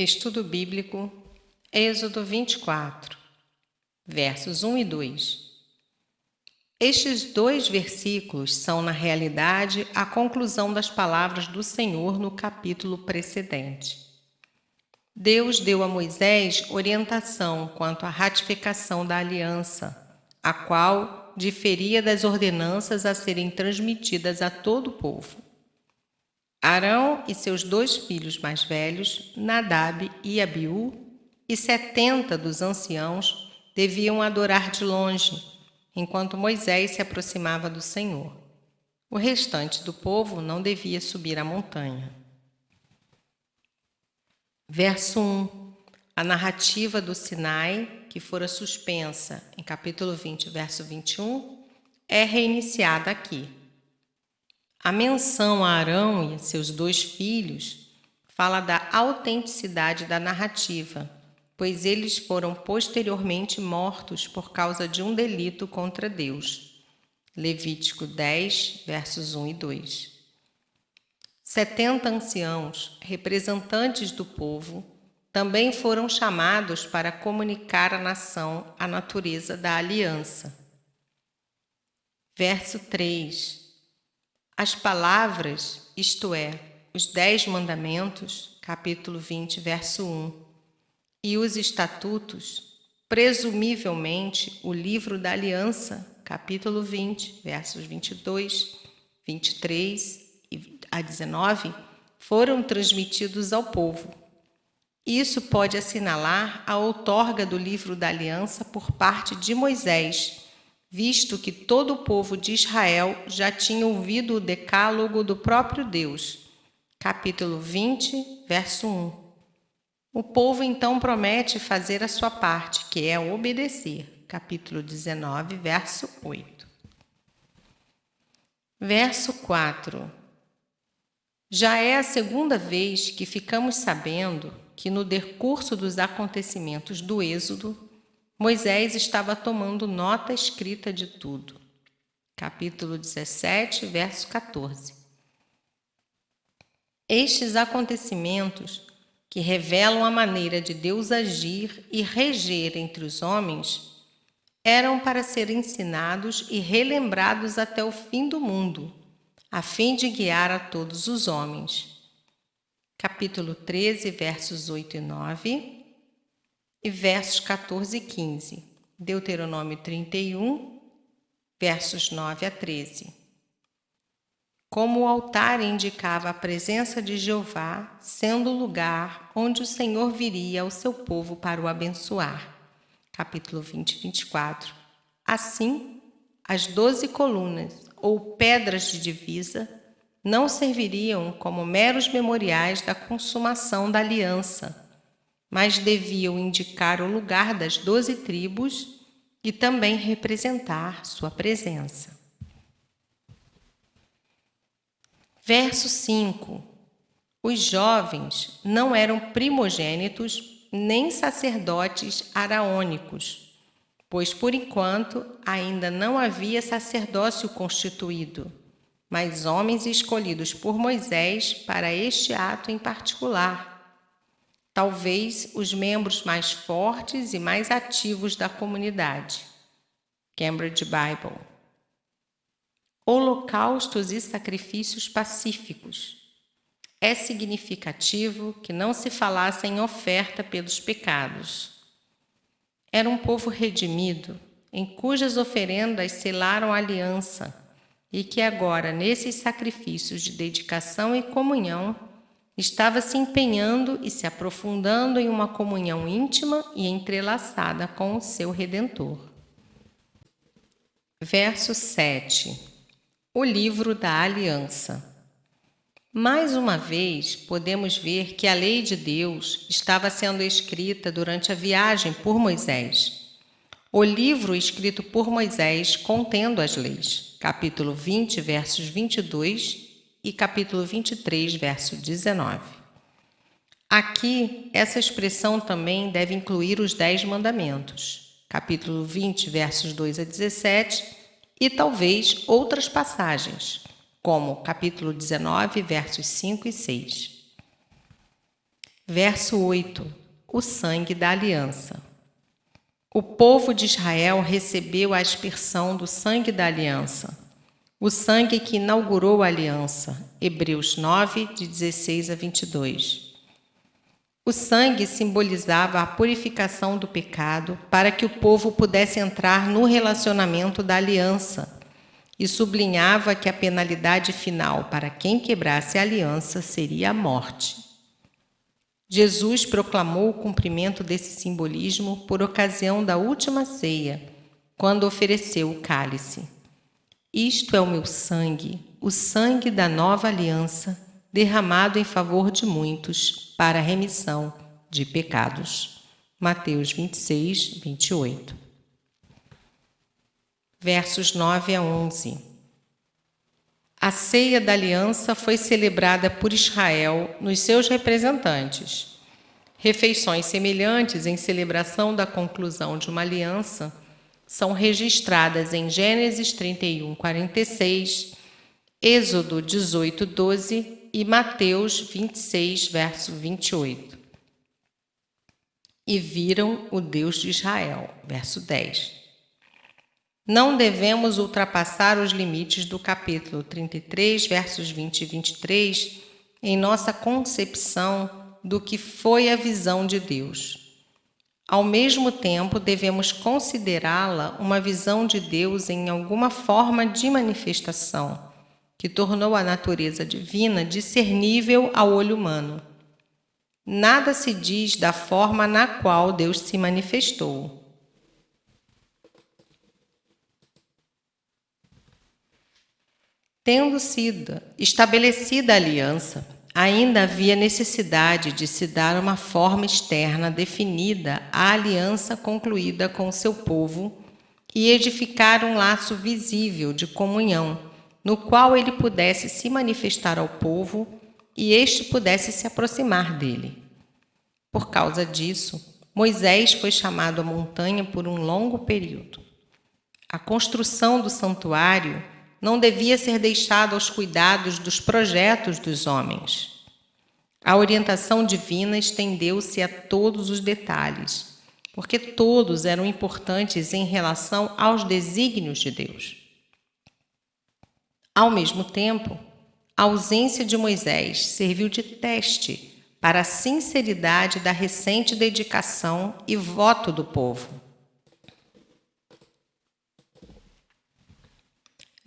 Estudo Bíblico, Êxodo 24, versos 1 e 2. Estes dois versículos são, na realidade, a conclusão das palavras do Senhor no capítulo precedente. Deus deu a Moisés orientação quanto à ratificação da aliança, a qual diferia das ordenanças a serem transmitidas a todo o povo. Arão e seus 2 filhos mais velhos, Nadab e Abiú, e 70 dos anciãos deviam adorar de longe, enquanto Moisés se aproximava do Senhor. O restante do povo não devia subir a montanha. Verso 1. A narrativa do Sinai, que fora suspensa em capítulo 20, verso 21, é reiniciada aqui. A menção a Arão e a seus 2 filhos fala da autenticidade da narrativa, pois eles foram posteriormente mortos por causa de um delito contra Deus. Levítico 10, versos 1 e 2. 70 anciãos, representantes do povo, também foram chamados para comunicar à nação a natureza da aliança. Verso 3. As palavras, isto é, os 10 mandamentos, capítulo 20, verso 1, e os estatutos, presumivelmente o livro da aliança, capítulo 20, versos 22, 23 a 19, foram transmitidos ao povo. Isso pode assinalar a outorga do livro da aliança por parte de Moisés, visto que todo o povo de Israel já tinha ouvido o decálogo do próprio Deus. Capítulo 20, verso 1. O povo então promete fazer a sua parte, que é obedecer. Capítulo 19, verso 8. Verso 4. Já é a segunda vez que ficamos sabendo que no decurso dos acontecimentos do Êxodo, Moisés estava tomando nota escrita de tudo. Capítulo 17, verso 14. Estes acontecimentos, que revelam a maneira de Deus agir e reger entre os homens, eram para ser ensinados e relembrados até o fim do mundo, a fim de guiar a todos os homens. Capítulo 13, versos 8 e 9. E versos 14 e 15, Deuteronômio 31, versos 9 a 13. Como o altar indicava a presença de Jeová, sendo o lugar onde o Senhor viria ao seu povo para o abençoar. Capítulo 20, 24. Assim, as 12 colunas, ou pedras de divisa, não serviriam como meros memoriais da consumação da aliança, mas deviam indicar o lugar das 12 tribos e também representar sua presença. Verso 5. Os jovens não eram primogênitos nem sacerdotes araônicos, pois por enquanto ainda não havia sacerdócio constituído, mas homens escolhidos por Moisés para este ato em particular. Talvez os membros mais fortes e mais ativos da comunidade. Cambridge Bible. Holocaustos e sacrifícios pacíficos. É significativo que não se falasse em oferta pelos pecados. Era um povo redimido, em cujas oferendas selaram a aliança, e que agora, nesses sacrifícios de dedicação e comunhão, estava se empenhando e se aprofundando em uma comunhão íntima e entrelaçada com o seu Redentor. Verso 7. O livro da aliança. Mais uma vez, podemos ver que a lei de Deus estava sendo escrita durante a viagem por Moisés. O livro escrito por Moisés contendo as leis. Capítulo 20, versos 22 e capítulo 23, verso 19. Aqui, essa expressão também deve incluir os 10 mandamentos, capítulo 20, versos 2 a 17, e talvez outras passagens, como capítulo 19, versos 5 e 6. Verso 8. O sangue da aliança. O povo de Israel recebeu a aspersão do sangue da aliança, o sangue que inaugurou a aliança. Hebreus 9, de 16 a 22. O sangue simbolizava a purificação do pecado para que o povo pudesse entrar no relacionamento da aliança e sublinhava que a penalidade final para quem quebrasse a aliança seria a morte. Jesus proclamou o cumprimento desse simbolismo por ocasião da última ceia, quando ofereceu o cálice. Isto é o meu sangue, o sangue da nova aliança, derramado em favor de muitos, para a remissão de pecados. Mateus 26, 28. Versos 9 a 11. A ceia da aliança foi celebrada por Israel nos seus representantes. Refeições semelhantes em celebração da conclusão de uma aliança são registradas em Gênesis 31, 46, Êxodo 18, 12 e Mateus 26, verso 28. E viram o Deus de Israel, verso 10. Não devemos ultrapassar os limites do capítulo 33, versos 20 e 23, em nossa concepção do que foi a visão de Deus. Ao mesmo tempo, devemos considerá-la uma visão de Deus em alguma forma de manifestação, que tornou a natureza divina discernível ao olho humano. Nada se diz da forma na qual Deus se manifestou. Tendo sido estabelecida a aliança, ainda havia necessidade de se dar uma forma externa definida à aliança concluída com seu povo e edificar um laço visível de comunhão, no qual ele pudesse se manifestar ao povo e este pudesse se aproximar dele. Por causa disso, Moisés foi chamado à montanha por um longo período. A construção do santuário não devia ser deixado aos cuidados dos projetos dos homens. A orientação divina estendeu-se a todos os detalhes, porque todos eram importantes em relação aos desígnios de Deus. Ao mesmo tempo, a ausência de Moisés serviu de teste para a sinceridade da recente dedicação e voto do povo.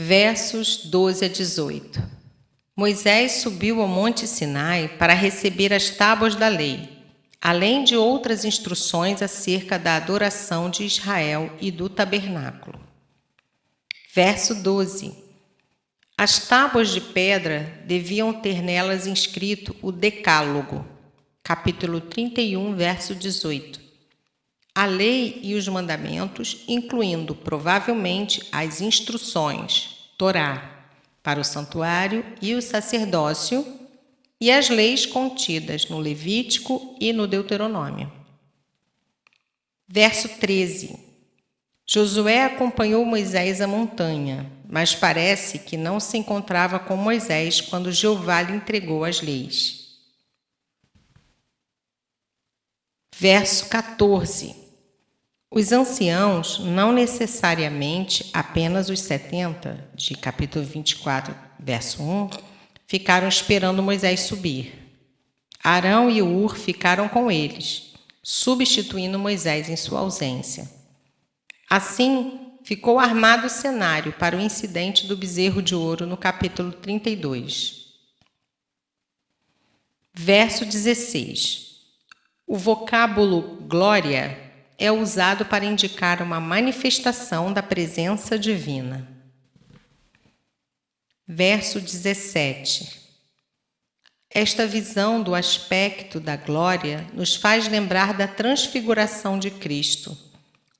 Versos 12 a 18. Moisés subiu ao monte Sinai para receber as tábuas da lei, além de outras instruções acerca da adoração de Israel e do tabernáculo. Verso 12. As tábuas de pedra deviam ter nelas inscrito o Decálogo, capítulo 31, verso 18. A lei e os mandamentos, incluindo provavelmente as instruções, Torá, para o santuário e o sacerdócio, e as leis contidas no Levítico e no Deuteronômio. Verso 13. Josué acompanhou Moisés à montanha, mas parece que não se encontrava com Moisés quando Jeová lhe entregou as leis. Verso 14. Os anciãos, não necessariamente apenas os 70, de capítulo 24, verso 1, ficaram esperando Moisés subir. Arão e Ur ficaram com eles, substituindo Moisés em sua ausência. Assim, ficou armado o cenário para o incidente do bezerro de ouro no capítulo 32. Verso 16. O vocábulo glória é usado para indicar uma manifestação da presença divina. Verso 17. Esta visão do aspecto da glória nos faz lembrar da transfiguração de Cristo.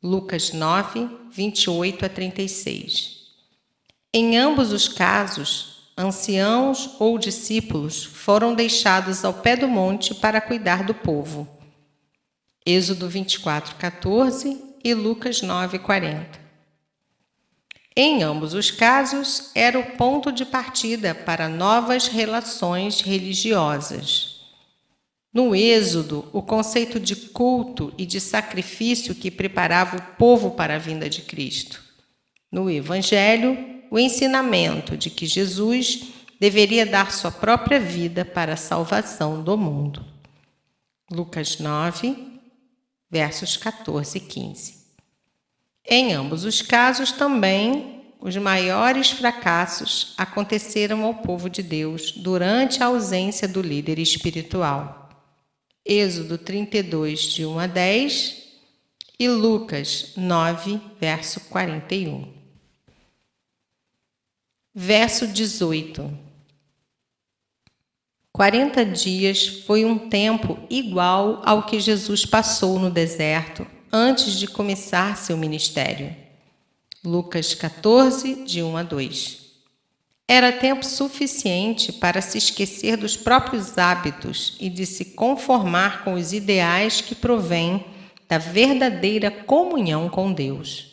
Lucas 9, 28 a 36. Em ambos os casos, anciãos ou discípulos foram deixados ao pé do monte para cuidar do povo. Êxodo 24, 14 e Lucas 9, 40. Em ambos os casos, era o ponto de partida para novas relações religiosas. No Êxodo, o conceito de culto e de sacrifício que preparava o povo para a vinda de Cristo. No Evangelho, o ensinamento de que Jesus deveria dar sua própria vida para a salvação do mundo. Lucas 9, versos 14 e 15. Em ambos os casos também, os maiores fracassos aconteceram ao povo de Deus durante a ausência do líder espiritual. Êxodo 32, de 1 a 10 e Lucas 9, verso 41. Verso 18. 40 dias foi um tempo igual ao que Jesus passou no deserto antes de começar seu ministério. Lucas 14, de 1 a 2. Era tempo suficiente para se esquecer dos próprios hábitos e de se conformar com os ideais que provêm da verdadeira comunhão com Deus.